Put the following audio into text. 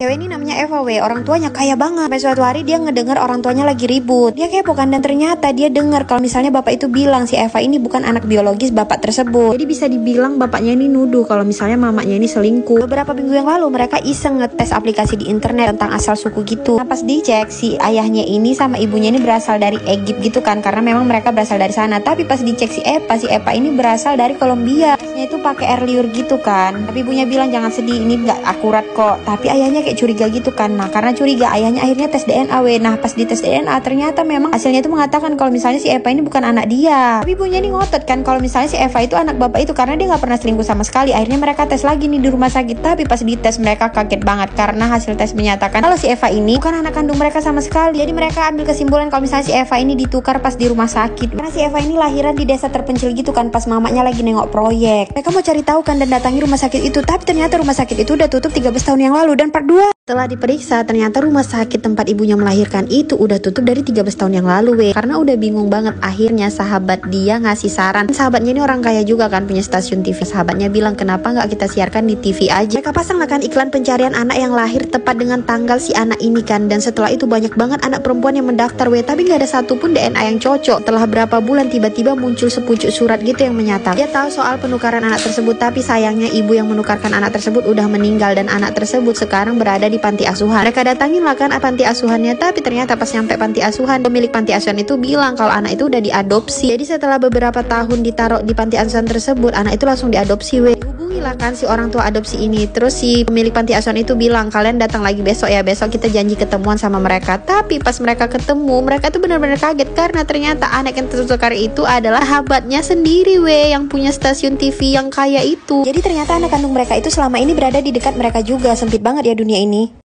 Cewek ini namanya Eva orang tuanya kaya banget. Sampai suatu hari dia ngedenger orang tuanya lagi ribut. Dia kepo kan, dan ternyata dia denger kalau misalnya bapak itu bilang si Eva ini bukan anak biologis bapak tersebut. Jadi bisa dibilang bapaknya ini nuduh kalau misalnya mamanya ini selingkuh. Beberapa minggu yang lalu mereka iseng ngetes aplikasi di internet tentang asal suku gitu. Nah pas dicek si ayahnya ini sama ibunya ini berasal dari Egypt gitu kan, karena memang mereka berasal dari sana. Tapi pas dicek si Eva ini berasal dari Kolombia. Tesnya itu pakai air liur gitu kan. Tapi ibunya bilang jangan sedih, ini nggak akurat kok. Tapi ayahnya kayak curiga gitu kan. Nah karena curiga ayahnya akhirnya tes DNA Nah pas di tes DNA ternyata memang hasilnya itu mengatakan kalau misalnya si Eva ini bukan anak dia. Tapi ibunya ini ngotot kan kalau misalnya si Eva itu anak bapak itu, karena dia nggak pernah selingkuh sama sekali. Akhirnya mereka tes lagi nih di rumah sakit. Tapi pas dites mereka kaget banget karena hasil tes menyatakan kalau si Eva ini bukan anak kandung mereka sama sekali. Jadi mereka ambil kesimpulan kalau misalnya si Eva ini ditukar pas di rumah sakit. Karena si Eva ini lahiran di desa terpencil gitu kan, pas mamanya lagi nengok proyek. Mereka mau cari tahu kan dan datangi rumah sakit itu. Tapi ternyata rumah sakit itu udah tutup 13 tahun yang lalu. Dan part 2, setelah diperiksa ternyata rumah sakit tempat ibunya melahirkan itu udah tutup dari 13 tahun yang lalu karena udah bingung banget. Akhirnya sahabat dia ngasih saran. Sahabatnya ini orang kaya juga kan, punya stasiun TV. Sahabatnya bilang kenapa nggak kita siarkan di TV aja. Mereka pasang kan iklan pencarian anak yang lahir tepat dengan tanggal si anak ini kan. Dan setelah itu banyak banget anak perempuan yang mendaftar tapi nggak ada satupun DNA yang cocok. Setelah berapa bulan tiba-tiba muncul sepucuk surat gitu yang menyatakan dia tahu soal penukaran anak tersebut. Tapi sayangnya ibu yang menukarkan anak tersebut udah meninggal dan anak tersebut sekarang berada di panti asuhan. Mereka datangin lah kan panti asuhannya, tapi ternyata pas nyampe panti asuhan, pemilik panti asuhan itu bilang kalau anak itu udah diadopsi. Jadi setelah beberapa tahun ditaruh di panti asuhan tersebut, anak itu langsung diadopsi. Hubungilah kan si orang tua adopsi ini. Terus si pemilik panti asuhan itu bilang kalian datang lagi besok ya, besok kita janji ketemuan sama mereka. Tapi pas mereka ketemu, mereka tuh benar-benar kaget karena ternyata anak yang tertukar itu adalah sahabatnya sendiri yang punya stasiun TV yang kaya itu. Jadi ternyata anak kandung mereka itu selama ini berada di dekat mereka juga. Sempit banget ya dunia ini.